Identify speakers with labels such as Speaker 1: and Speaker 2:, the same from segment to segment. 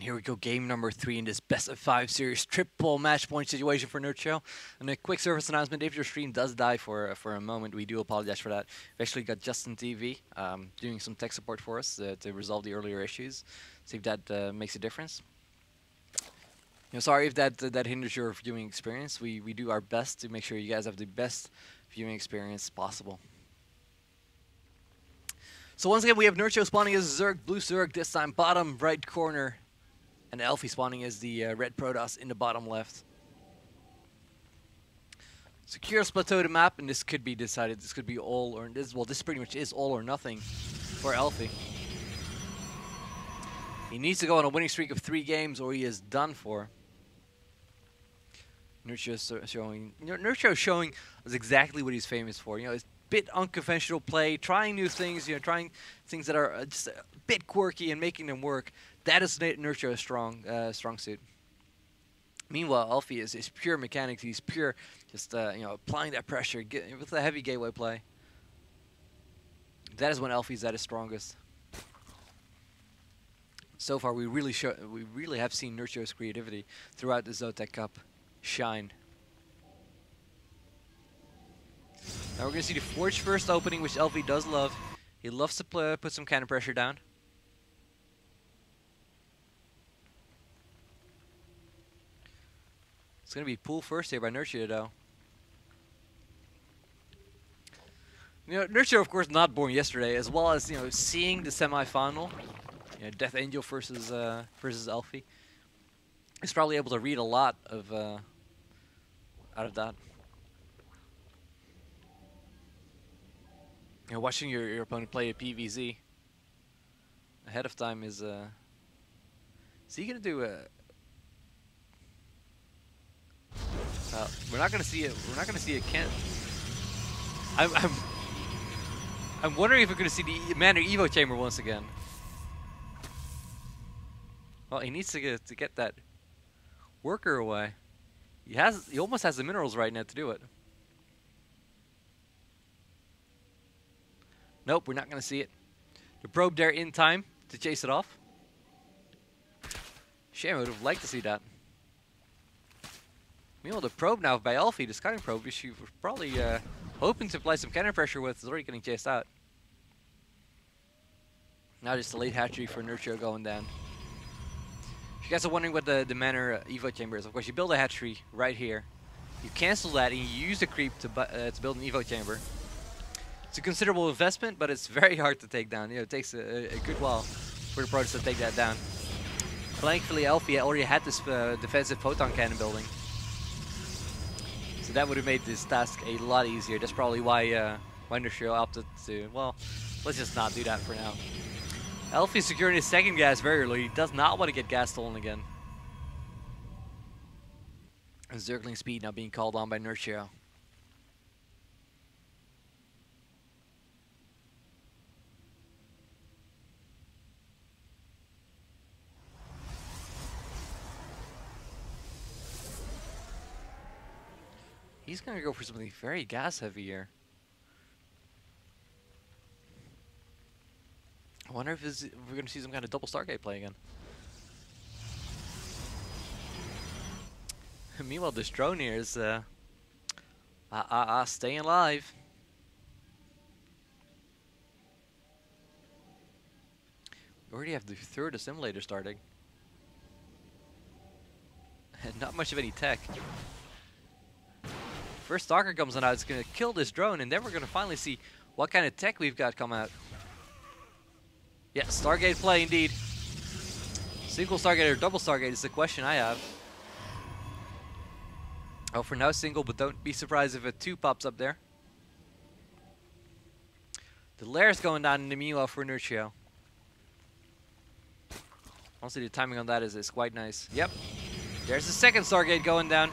Speaker 1: Here we go, game number 3 in this best of 5 series triple match point situation for Nerchio. And a quick service announcement: if your stream does die for a moment, we do apologize for that. We've actually got Justin TV doing some tech support for us to resolve the earlier issues. See if that makes a difference. Sorry if that hinders your viewing experience. We do our best to make sure you guys have the best viewing experience possible. So once again, we have Nerchio spawning as Zerg, blue Zerg this time, bottom right corner. And Elfi spawning as the red Protoss in the bottom left. Secure plateau the map, and this could be decided. This could be all or this. Well, this pretty much is all or nothing for Elfi. He needs to go on a winning streak of 3 games, or he is done for. Nerchio showing us exactly what he's famous for. It's bit unconventional play, trying new things. Trying things that are just a bit quirky and making them work. That is Nerchio's strong suit. Meanwhile, Elfi is pure mechanics. He's pure, just applying that pressure with a heavy gateway play. That is when Elfi's at his strongest. So far, we really have seen Nerchio's creativity throughout the Zotac Cup shine. Now we're gonna see the Forge first opening, which Elfi does love. He loves to put some cannon pressure down. It's going to be pool first here by Nerchio, though. Nerchio, of course, not born yesterday, as well as seeing the semi-final, Death Angel versus Elfi. He's probably able to read a lot of out of that. Watching your opponent play a PvZ ahead of time is he going to do a? We're not gonna see it. We're not gonna see it. I'm wondering if we're gonna see the Manor Evo chamber once again. Well, he needs to get that worker away. He almost has the minerals right now to do it. Nope, we're not gonna see it. The probe there in time to chase it off. Shame, I would have liked to see that. Meanwhile, the probe now by Elfi, the scouting probe, which she was probably hoping to apply some cannon pressure with, is already getting chased out. Now just a late hatchery for Nerchio going down. If you guys are wondering what the Manor Evo chamber is, of course you build a hatchery right here. You cancel that and you use the creep to build an Evo chamber. It's a considerable investment, but it's very hard to take down. It takes a good while for the Protoss to take that down. Thankfully, Elfi already had this defensive photon cannon building. So that would have made this task a lot easier. That's probably why Nerchio opted to, well, let's just not do that for now. Elfi securing his second gas very early. He does not want to get gas stolen again. And Zergling speed now being called on by Nerchio. He's going to go for something very gas heavy here. I wonder if we're going to see some kind of double Stargate play again. Meanwhile, this drone here is staying alive. We already have the 3rd assimilator starting. And not much of any tech. First Stalker comes on out, it's going to kill this drone, and then we're going to finally see what kind of tech we've got come out. Yeah, Stargate play indeed. Single Stargate or double Stargate is the question I have. Oh, for now single, but don't be surprised if a 2 pops up there. The Lair's going down in the meanwhile for Nerchio. Honestly, the timing on that is quite nice. Yep, there's the second Stargate going down.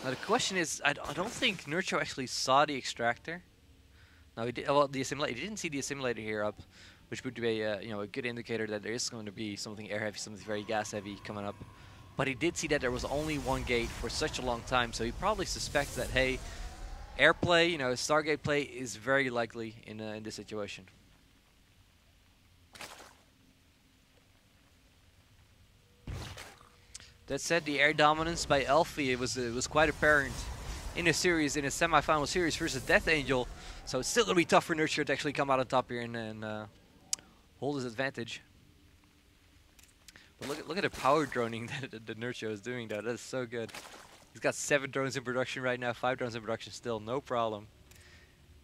Speaker 1: Now the question is, I don't think Nerchio actually saw the extractor. No, he did. Well, the assimilator. He didn't see the assimilator here up, which would be a good indicator that there is going to be something air heavy, something very gas heavy coming up. But he did see that there was only one gate for such a long time, so he probably suspects that, hey, airplay, Stargate play is very likely in this situation. That said, the air dominance by Elfi, it was quite apparent in a series, in a semi-final series versus Death Angel. So it's still going to be tough for Nerchio to actually come out on top here and hold his advantage. But look at the power droning that Nerchio is doing though. That is so good. He's got 7 drones in production right now, 5 drones in production still, no problem.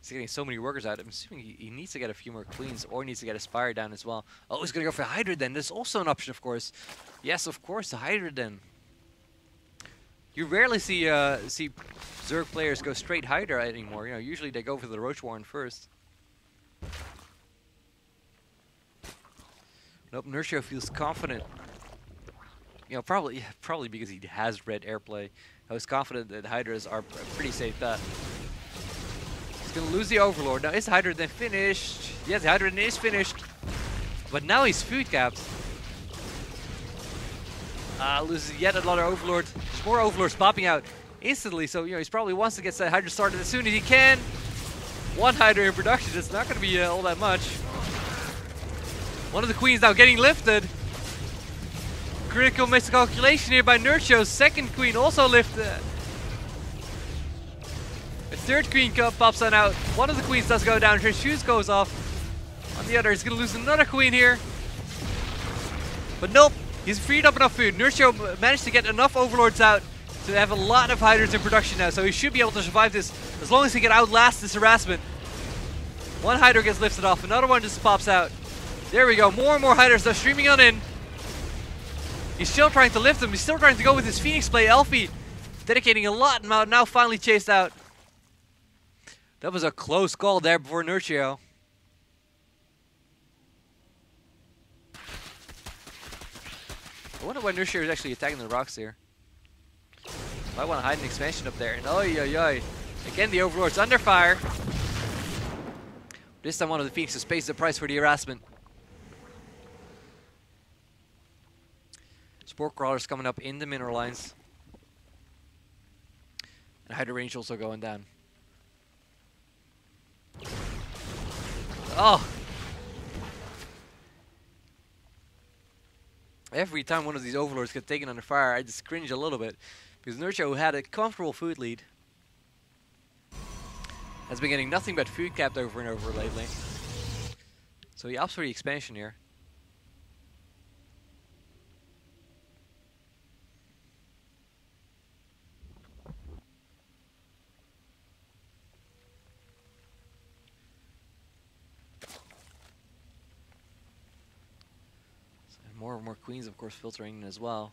Speaker 1: He's getting so many workers out. I'm assuming he needs to get a few more queens or needs to get a Spire down as well. Oh, he's going to go for Hydra then. There's also an option, of course. Yes, of course, the Hydra then. You rarely see Zerg players go straight Hydra anymore. You know, usually they go for the Roach Warren first. Nope, Nerchio feels confident. You know, probably because he has read Airplay. I was confident that Hydras are a pretty safe bet. He's gonna lose the Overlord. Now, is Hydra then finished? Yes, Hydra is finished. But now he's food capped. Loses yet another Overlord. There's more Overlords popping out instantly, so you know he probably wants to get that Hydra started as soon as he can. 1 Hydra in production. It's not gonna be all that much. One of the queens now getting lifted. Critical miscalculation here by Nerchio. 2nd queen also lifted. A 3rd queen pops on out. One of the queens does go down. Her shoes goes off. On the other, he's going to lose another queen here. But nope, he's freed up enough food. Nerchio managed to get enough Overlords out to have a lot of Hydras in production now. So he should be able to survive this as long as he can outlast this harassment. 1 Hydra gets lifted off. Another one just pops out. There we go. More and more Hydras are streaming on in. He's still trying to lift them. He's still trying to go with his Phoenix play. Elfi dedicating a lot now finally chased out. That was a close call there before Nerchio. I wonder why Nerchio is actually attacking the rocks here. Might want to hide an expansion up there. And oi, oi, oi. Again, the Overlord's under fire. This time one of the Phoenixes pays the price for the harassment. Spore Crawlers coming up in the mineral lines. And Hydra range also going down. Oh! Every time one of these Overlords get taken under fire, I just cringe a little bit. Because Nerchio, who had a comfortable food lead, has been getting nothing but food capped over and over lately. So he opts for the expansion here. More and more queens, of course, filtering in as well.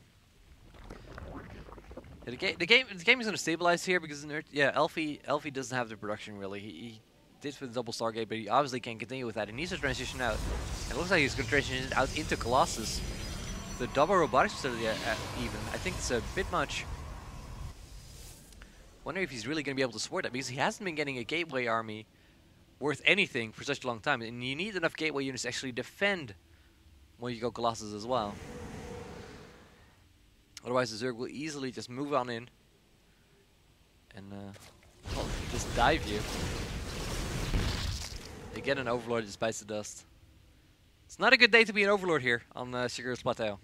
Speaker 1: Yeah, the game is going to stabilize here because Elfi doesn't have the production really. He did for the double Stargate, but he obviously can't continue with that. He needs to transition out. And it looks like he's going to transition out into Colossus. The double robotics facility even. I think it's a bit much. Wonder if he's really going to be able to support that because he hasn't been getting a gateway army worth anything for such a long time. And you need enough gateway units to actually defend when you go Colossus as well. Otherwise the Zerg will easily just move on in and just dive you. They get an Overlord just bites the dust. It's not a good day to be an Overlord here on Sigur's Plateau.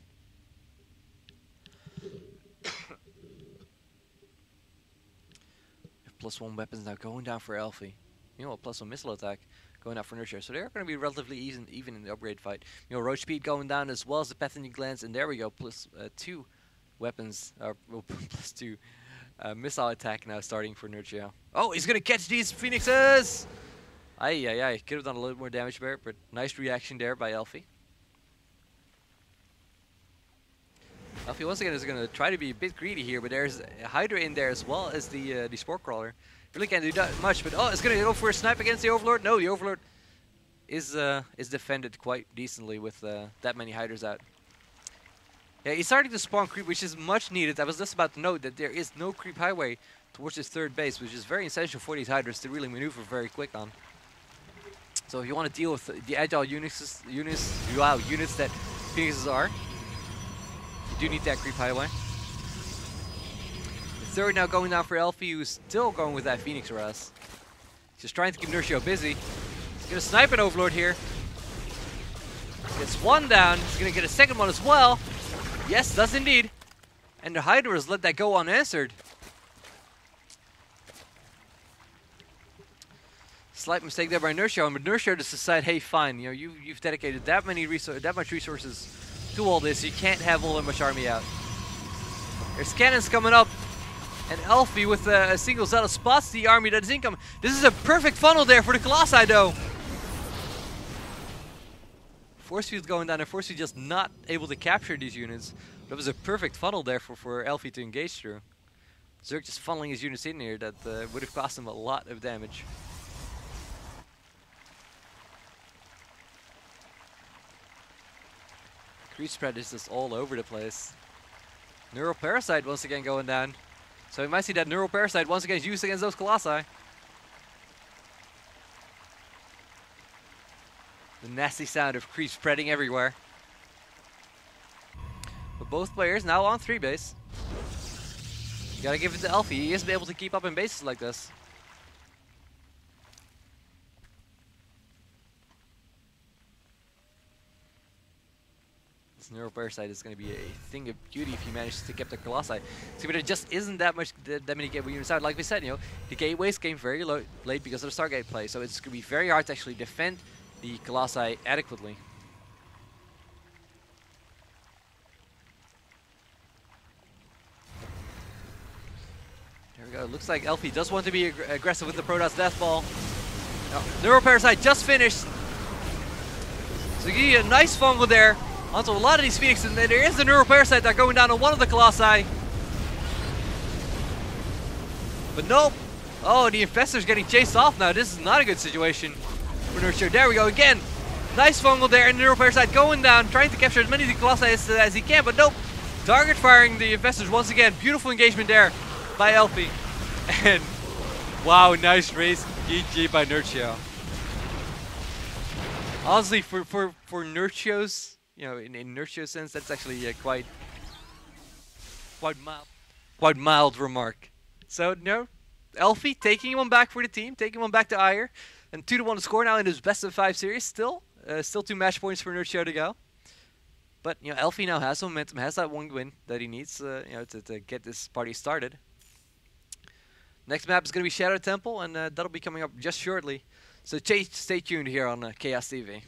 Speaker 1: +1 weapons now going down for Elfi. You know, +1 missile attack going out for Nerchio. So they're going to be relatively even in the upgrade fight. You know, Roach Speed going down as well as the Pathogen Glance. And there we go, +2 weapons, +2 missile attack now starting for Nerchio. Oh, he's going to catch these Phoenixes! Aye. Could have done a little more damage there, but nice reaction there by Elfi. Elfi once again is going to try to be a bit greedy here, but there's a Hydra in there as well as the Spore Crawler. Really can't do that much, but oh, it's going to go for a snipe against the Overlord. No, the Overlord is defended quite decently with that many Hydras out. Yeah, he's starting to spawn creep, which is much needed. I was just about to note that there is no creep highway towards this 3rd base, which is very essential for these Hydras to really maneuver very quick on. So if you want to deal with the agile units that Phoenixes are, you do need that creep highway. The 3rd now going down for Elfi, who's still going with that Phoenix Harass. Just trying to keep Nerchio busy. He's going to snipe an Overlord here. Gets 1 down. He's going to get a 2nd one as well. Yes, does indeed. And the Hydras let that go unanswered. Slight mistake there by Nerchio, but Nerchio just decided, hey, fine, you know, you've dedicated that much resources to all this. You can't have all that much army out. There's cannons coming up, and Elfi with a single Zeta spots the army that is incoming. This is a perfect funnel there for the Colossi, though. Force field going down, and Force field just not able to capture these units. That was a perfect funnel there for Elfi to engage through. Zerg just funneling his units in here that would have cost him a lot of damage. Creep spread is just all over the place. Neuroparasite once again going down. So we might see that Neuroparasite once again used against those Colossi. The nasty sound of creep spreading everywhere. But both players now on 3 base. You gotta give it to Elfi. He isn't able to keep up in bases like this. This Neuroparasite is going to be a thing of beauty if he manages to get the Colossi. See, but there just isn't that many gateway units out. Like we said, you know, the gateways came very late because of the Stargate play, so it's going to be very hard to actually defend the Colossi adequately. There we go. Looks like Elfi does want to be aggressive with the Protoss Death Ball. Neuroparasite just finished. So you get a nice fungal there onto a lot of these Phoenixes, and there is the Neuroparasite that going down on one of the Colossi. But nope. Oh, the Infestor's getting chased off now. This is not a good situation for Nerchio. There we go again. Nice fungal there, and the Neuroparasite going down, trying to capture as many of the Colossi as he can, but nope. Target firing the Infestors once again. Beautiful engagement there by Elfi. And wow, nice race. GG by Nerchio. Honestly, for Nerchio's, you know, in Nerchio's sense, that's actually quite mild remark. So, no, Elfi taking one back for the team, taking one back to Ire, and 2-1 to score now in his best of 5 series. Still 2 match points for Nerchio to go. But you know, Elfi now has some momentum, has that one win that he needs, you know, to get this party started. Next map is going to be Shadow Temple, and that'll be coming up just shortly. So stay tuned here on Kaos TV.